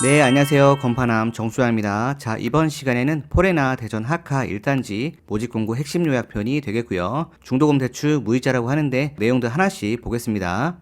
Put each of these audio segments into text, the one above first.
네, 안녕하세요. 건파남 정수양입니다. 자, 이번 시간에는 포레나 대전 하카 1단지 모집 공고 핵심 요약편이 되겠고요. 중도금 대출 무이자라고 하는데 내용들 하나씩 보겠습니다.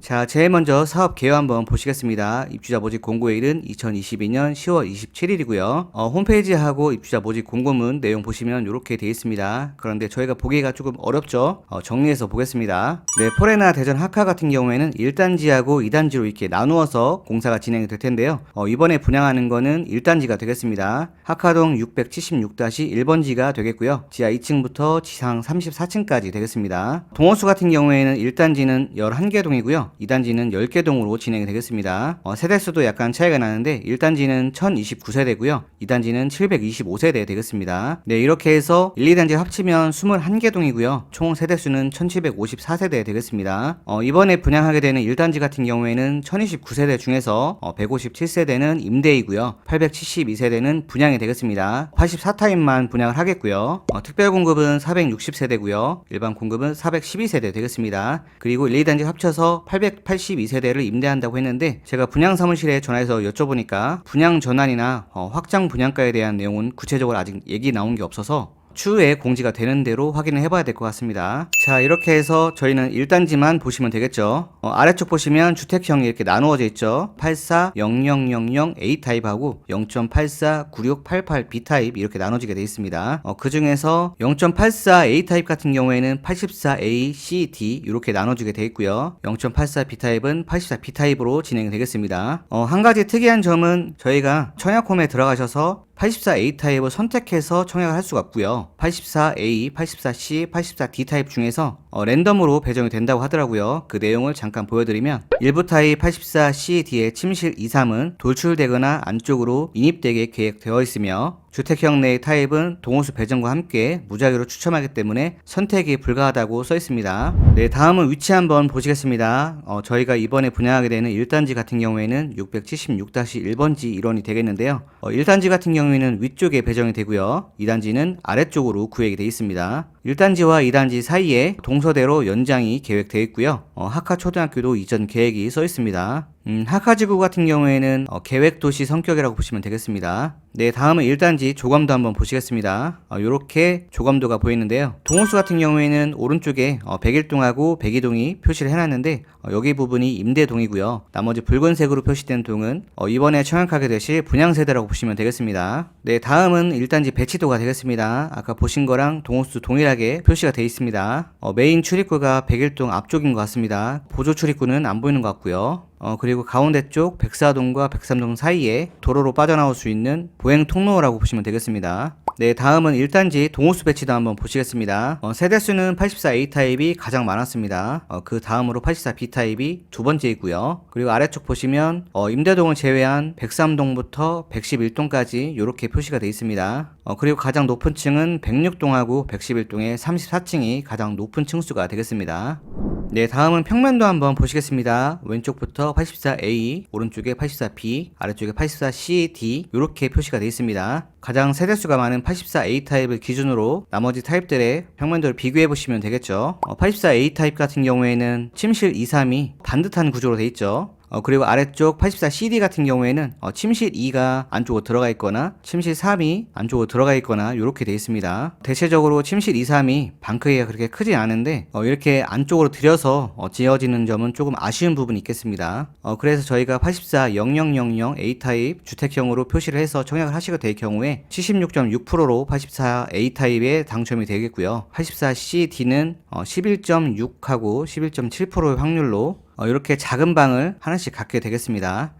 자, 제일 먼저 사업 개요 한번 보시겠습니다. 입주자 모집 공고일은 2022년 10월 27일이고요. 홈페이지하고 입주자 모집 공고문 내용 보시면 이렇게 되어 있습니다. 그런데 저희가 보기가 조금 어렵죠. 정리해서 보겠습니다. 네, 포레나 대전 하카 같은 경우에는 1단지하고 2단지로 이렇게 나누어서 공사가 진행이 될 텐데요. 이번에 분양하는 거는 1단지가 되겠습니다. 하카동 676-1번지가 되겠고요. 지하 2층부터 지상 34층까지 되겠습니다. 동호수 같은 경우에는 1단지는 11개 동이고요. 2단지는 10개 동으로 진행이 되겠습니다. 세대수도 약간 차이가 나는데 1단지는 1029세대고요. 2단지는 725세대 되겠습니다. 네, 이렇게 해서 1, 2단지 합치면 21개 동이고요. 총 세대수는 1754세대 되겠습니다. 이번에 분양하게 되는 1단지 같은 경우에는 1029세대 중에서 157세대는 임대이고요. 872세대는 분양이 되겠습니다. 84타입만 분양을 하겠고요. 특별 공급은 460세대고요. 일반 공급은 412세대 되겠습니다. 그리고 1, 2단지 합쳐서 882세대를 임대한다고 했는데 제가 분양사무실에 전화해서 여쭤보니까 분양 전환이나 확장 분양가에 대한 내용은 구체적으로 아직 얘기 나온 게 없어서 추후에 공지가 되는 대로 확인을 해봐야 될 것 같습니다. 자, 이렇게 해서 저희는 1단지만 보시면 되겠죠. 아래쪽 보시면 주택형이 이렇게 나누어져 있죠. 840000 A타입하고 0.84 9688 B타입 이렇게 나눠지게 되어 있습니다. 그 중에서 0.84 A타입 같은 경우에는 84A, C, D 이렇게 나눠지게 되어 있고요. 0.84 B타입은 84 B타입으로 진행이 되겠습니다. 한 가지 특이한 점은 저희가 청약홈에 들어가셔서 84A 타입을 선택해서 청약을 할 수가 없고요. 84A, 84C, 84D 타입 중에서 랜덤으로 배정이 된다고 하더라고요. 그 내용을 잠깐 보여드리면 일부 타입 84C, D의 침실 2, 3은 돌출되거나 안쪽으로 인입되게 계획되어 있으며 주택형 내의 타입은 동호수 배정과 함께 무작위로 추첨하기 때문에 선택이 불가하다고 써 있습니다. 네, 다음은 위치 한번 보시겠습니다. 저희가 이번에 분양하게 되는 1단지 같은 경우에는 676-1번지 일원이 되겠는데요. 1단지 같은 경우에는 위쪽에 배정이 되고요. 2단지는 아래쪽으로 구획이 되어 있습니다. 1단지와 2단지 사이에 동서대로 연장이 계획되어 있고요. 하카초등학교도 이전 계획이 써 있습니다. 하카지구 같은 경우에는 계획도시 성격이라고 보시면 되겠습니다. 네, 다음은 1단지 조감도 한번 보시겠습니다. 요렇게 조감도가 보이는데요. 동호수 같은 경우에는 오른쪽에 101동하고 102동이 표시를 해놨는데 여기 부분이 임대동이고요. 나머지 붉은색으로 표시된 동은 이번에 청약하게 되실 분양세대라고 보시면 되겠습니다. 네, 다음은 1단지 배치도가 되겠습니다. 아까 보신 거랑 동호수 동일하게 표시가 되어 있습니다. 메인 출입구가 101동 앞쪽인 것 같습니다. 보조 출입구는 안 보이는 것 같고요. 그리고 가운데 쪽 104동과 103동 사이에 도로로 빠져나올 수 있는 보행 통로라고 보시면 되겠습니다. 네, 다음은 1단지 동호수 배치도 한번 보시겠습니다. 세대수는 84A 타입이 가장 많았습니다. 그 다음으로 84B 타입이 두 번째이고요. 그리고 아래쪽 보시면 임대동을 제외한 103동부터 111동까지 이렇게 표시가 되어 있습니다. 그리고 가장 높은 층은 106동하고 111동의 34층이 가장 높은 층수가 되겠습니다. 네, 다음은 평면도 한번 보시겠습니다. 왼쪽부터 84A, 오른쪽에 84B, 아래쪽에 84C, D 이렇게 표시가 되어 있습니다. 가장 세대수가 많은 84A 타입을 기준으로 나머지 타입들의 평면도를 비교해 보시면 되겠죠. 84A 타입 같은 경우에는 침실 2, 3이 반듯한 구조로 되어 있죠. 그리고 아래쪽 84CD 같은 경우에는 침실 2가 안쪽으로 들어가 있거나 침실 3이 안쪽으로 들어가 있거나 이렇게 되어 있습니다. 대체적으로 침실 2, 3이 방 크기가 그렇게 크지 않은데 이렇게 안쪽으로 들여서 지어지는 점은 조금 아쉬운 부분이 있겠습니다. 그래서 저희가 840000 A타입 주택형으로 표시를 해서 청약을 하시게 될 경우에 76.6%로 84A 타입에 당첨이 되겠고요. 84CD는 11.6하고 11.7%의 확률로 이렇게 작은 방을 하나씩 갖게 되겠습니다.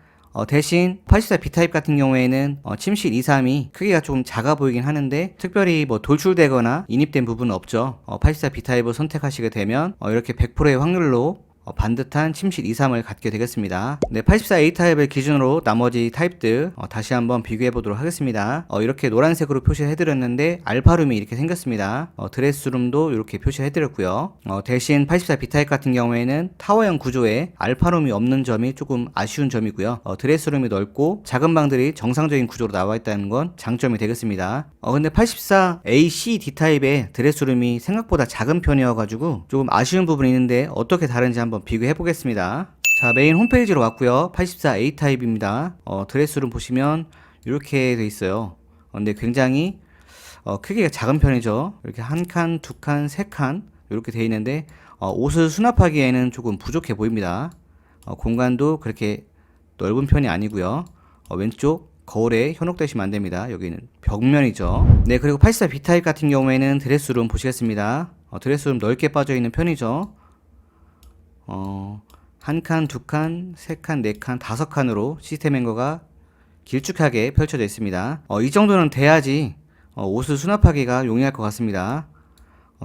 대신 84B 타입 같은 경우에는 침실 2, 3이 크기가 조금 작아 보이긴 하는데 특별히 돌출되거나 인입된 부분은 없죠. 84B 타입을 선택하시게 되면 이렇게 100%의 확률로 반듯한 침실 2, 3을 갖게 되겠습니다. 네, 84A 타입을 기준으로 나머지 타입들 다시 한번 비교해 보도록 하겠습니다. 이렇게 노란색으로 표시를 해드렸는데 알파룸이 이렇게 생겼습니다. 드레스룸도 이렇게 표시를 해드렸고요. 대신 84B 타입 같은 경우에는 타워형 구조에 알파룸이 없는 점이 조금 아쉬운 점이고요. 드레스룸이 넓고 작은 방들이 정상적인 구조로 나와 있다는 건 장점이 되겠습니다. 근데 84A, C, D 타입의 드레스룸이 생각보다 작은 편이어가지고 조금 아쉬운 부분이 있는데 어떻게 다른지 한번 비교해 보겠습니다. 자, 메인 홈페이지로 왔고요. 84A 타입입니다. 드레스룸 보시면 이렇게 돼 있어요. 근데 굉장히 크기가 작은 편이죠. 이렇게 한 칸, 두 칸, 세 칸 이렇게 돼 있는데 옷을 수납하기에는 조금 부족해 보입니다. 공간도 그렇게 넓은 편이 아니고요. 왼쪽 거울에 현혹되시면 안 됩니다. 여기는 벽면이죠. 네, 그리고 84B 타입 같은 경우에는 드레스룸 보시겠습니다. 드레스룸 넓게 빠져 있는 편이죠. 한 칸, 두 칸, 세 칸, 네 칸, 다섯 칸으로 시스템 행거가 길쭉하게 펼쳐져 있습니다. 이 정도는 돼야지 옷을 수납하기가 용이할 것 같습니다.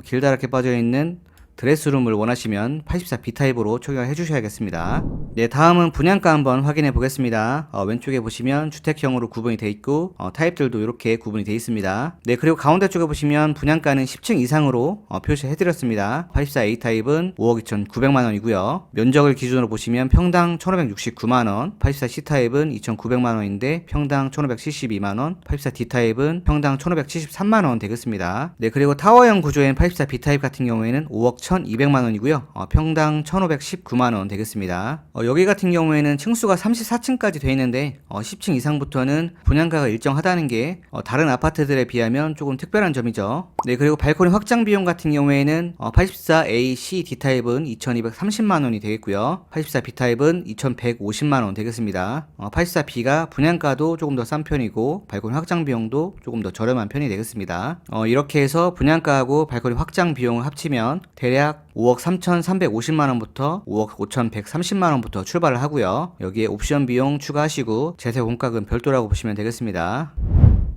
길다랗게 빠져 있는 드레스룸을 원하시면 84B 타입으로 착용해 주셔야겠습니다. 네, 다음은 분양가 한번 확인해 보겠습니다. 왼쪽에 보시면 주택형으로 구분이 되어 있고 타입들도 이렇게 구분이 되어 있습니다. 네, 그리고 가운데 쪽에 보시면 분양가는 10층 이상으로 표시해 드렸습니다. 84A 타입은 5억 2,900만 원이고요. 면적을 기준으로 보시면 평당 1,569만 원, 84C 타입은 2,900만 원인데 평당 1,572만 원, 84D 타입은 평당 1,573만 원 되겠습니다. 네, 그리고 타워형 구조인 84B 타입 같은 경우에는 5억 1,200만 원이고요. 평당 1,519만 원 되겠습니다. 여기 같은 경우에는 층수가 34층까지 되어 있는데 10층 이상부터는 분양가가 일정하다는 게 다른 아파트들에 비하면 조금 특별한 점이죠. 네, 그리고 발코니 확장 비용 같은 경우에는 84A, C, D 타입은 2,230만 원이 되겠고요. 84B 타입은 2,150만 원 되겠습니다. 84B가 분양가도 조금 더 싼 편이고 발코니 확장 비용도 조금 더 저렴한 편이 되겠습니다. 이렇게 해서 분양가하고 발코니 확장 비용을 합치면 대략 5억 3,350만 원부터 5억 5,130만 원부터 출발을 하고요. 여기에 옵션 비용 추가하시고 제세 공과금 별도라고 보시면 되겠습니다.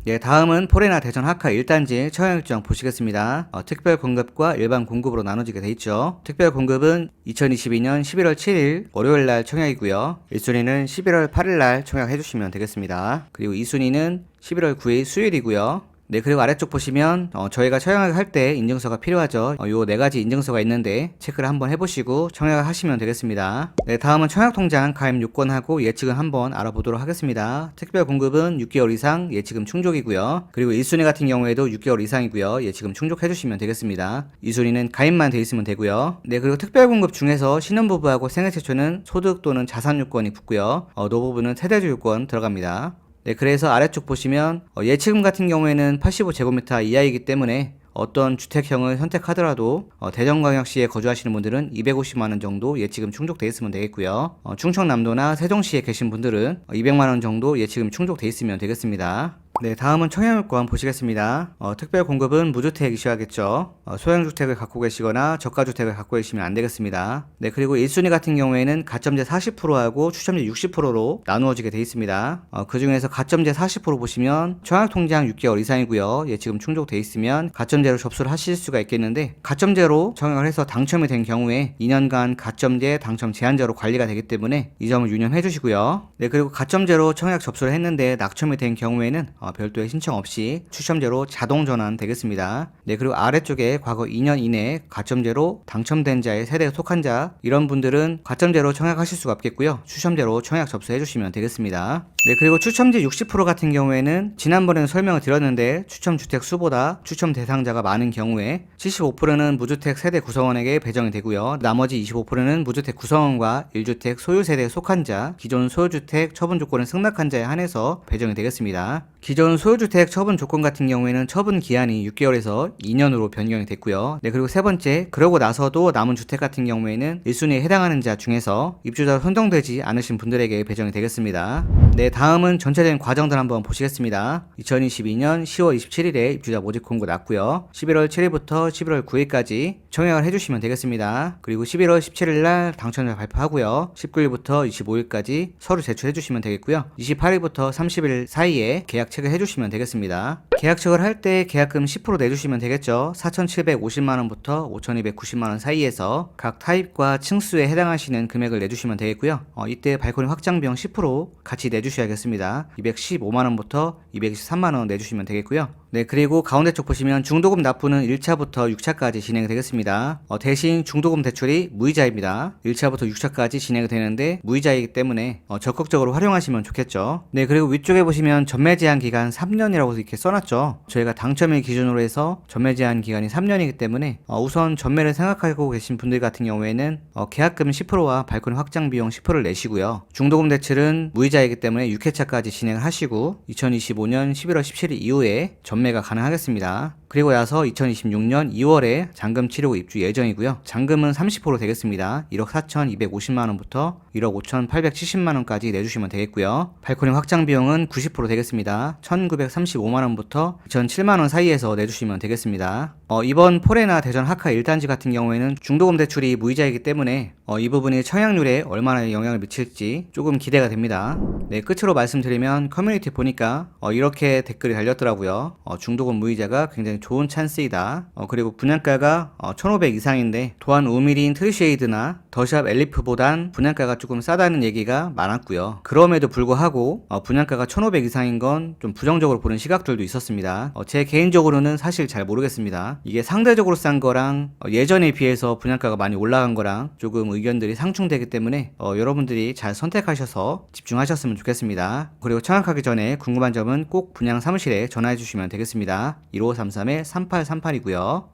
네, 다음은 포레나 대전 하카 1단지 처형 일정 보시겠습니다. 특별 공급과 일반 공급으로 나눠지게 돼 있죠. 특별 공급은 2022년 11월 7일 월요일 날 청약이고요. 1순위는 11월 8일 날 청약해 주시면 되겠습니다. 그리고 2순위는 11월 9일 수요일이고요. 네, 그리고 아래쪽 보시면 저희가 청약을 할 때 인증서가 필요하죠. 요 네 가지 인증서가 있는데 체크를 한번 해보시고 청약을 하시면 되겠습니다. 네, 다음은 청약통장 가입 요건하고 예치금 한번 알아보도록 하겠습니다. 특별 공급은 6개월 이상 예치금 충족이고요. 그리고 1순위 같은 경우에도 6개월 이상이고요. 예치금 충족해주시면 되겠습니다. 2순위는 가입만 돼 있으면 되고요. 네, 그리고 특별 공급 중에서 신혼부부하고 생애 최초는 소득 또는 자산 요건이 붙고요. 노부부는 세대주 요건 들어갑니다. 네, 그래서 아래쪽 보시면 예치금 같은 경우에는 85제곱미터 이하이기 때문에 어떤 주택형을 선택하더라도 대전광역시에 거주하시는 분들은 250만원 정도 예치금 충족돼 있으면 되겠고요. 충청남도나 세종시에 계신 분들은 200만원 정도 예치금 충족돼 있으면 되겠습니다. 네, 다음은 청약요건 보시겠습니다. 특별 공급은 무주택이셔야겠죠. 소형주택을 갖고 계시거나 저가주택을 갖고 계시면 안 되겠습니다. 네, 그리고 1순위 같은 경우에는 가점제 40%하고 추첨제 60%로 나누어지게 되어 있습니다. 그 중에서 가점제 40% 보시면 청약통장 6개월 이상이고요. 예치금 충족돼 있으면 가점제로 접수를 하실 수가 있겠는데 가점제로 청약을 해서 당첨이 된 경우에 2년간 가점제 당첨 제한제로 관리가 되기 때문에 이 점을 유념해 주시고요. 네, 그리고 가점제로 청약 접수를 했는데 낙첨이 된 경우에는 별도의 신청 없이 추첨제로 자동 전환 되겠습니다. 네, 그리고 아래쪽에 과거 2년 이내에 가점제로 당첨된 자의 세대에 속한 자 이런 분들은 가점제로 청약하실 수가 없겠고요. 추첨제로 청약 접수해 주시면 되겠습니다. 네, 그리고 추첨제 60% 같은 경우에는 지난번에는 설명을 드렸는데 추첨 주택 수보다 추첨 대상자가 많은 경우에 75%는 무주택 세대 구성원에게 배정이 되고요. 나머지 25%는 무주택 구성원과 1주택 소유 세대에 속한 자, 기존 소유주택 처분 조건을 승낙한 자에 한해서 배정이 되겠습니다. 기존 소유주택 처분 조건 같은 경우에는 처분 기한이 6개월에서 2년으로 변경이 됐고요. 네, 그리고 세 번째, 그러고 나서도 남은 주택 같은 경우에는 1순위에 해당하는 자 중에서 입주자로 선정되지 않으신 분들에게 배정이 되겠습니다. 네, 다음은 전체적인 과정들 한번 보시겠습니다. 2022년 10월 27일에 입주자 모집 공고 났고요. 11월 7일부터 11월 9일까지 청약을 해주시면 되겠습니다. 그리고 11월 17일 날 당첨자 발표하고요. 19일부터 25일까지 서류 제출해 주시면 되겠고요. 28일부터 30일 사이에 계약 체크해 주시면 되겠습니다. 계약 체크를 할 때 계약금 10% 내주시면 되겠죠. 4,750만원부터 5,290만원 사이에서 각 타입과 층수에 해당하시는 금액을 내주시면 되겠고요. 이때 발코니 확장 비용 10% 같이 내주셔야겠습니다. 215만원부터 223만원 내주시면 되겠고요. 네, 그리고 가운데 쪽 보시면 중도금 납부는 1차부터 6차까지 진행이 되겠습니다. 대신 중도금 대출이 무이자입니다. 1차부터 6차까지 진행이 되는데 무이자이기 때문에 적극적으로 활용하시면 좋겠죠. 네, 그리고 위쪽에 보시면 전매 제한 기간 3년이라고 이렇게 써놨죠. 저희가 당첨일 기준으로 해서 전매 제한 기간이 3년이기 때문에 우선 전매를 생각하고 계신 분들 같은 경우에는 계약금 10%와 발권 확장 비용 10%를 내시고요. 중도금 대출은 무이자이기 때문에 6회차까지 진행을 하시고 2025년 11월 17일 이후에 전매가 가능하겠습니다. 그리고 나서 2026년 2월에 잔금 치르고 입주 예정이고요. 잔금은 30% 되겠습니다. 1억 4,250만원부터 1억 5,870만원까지 내주시면 되겠고요. 발코니 확장 비용은 90% 되겠습니다. 1,935만원부터 2,007만원 사이에서 내주시면 되겠습니다. 이번 포레나 대전 하카 1단지 같은 경우에는 중도금 대출이 무이자이기 때문에 이 부분이 청약률에 얼마나 영향을 미칠지 조금 기대가 됩니다. 네, 끝으로 말씀드리면 커뮤니티 보니까 이렇게 댓글이 달렸더라고요. 중도금 무이자가 굉장히 좋은 찬스이다. 그리고 분양가가 1,500 이상인데 또한 우미린 트리쉐이드나 더샵 엘리프보단 분양가가 조금 싸다는 얘기가 많았고요. 그럼에도 불구하고 분양가가 1,500 이상인 건 좀 부정적으로 보는 시각들도 있었습니다. 제 개인적으로는 사실 잘 모르겠습니다. 이게 상대적으로 싼 거랑 예전에 비해서 분양가가 많이 올라간 거랑 조금 의견들이 상충되기 때문에 여러분들이 잘 선택하셔서 집중하셨으면 좋겠습니다. 그리고 청약하기 전에 궁금한 점은 꼭 분양 사무실에 전화해 주시면 되겠습니다. 1533-3838이고요.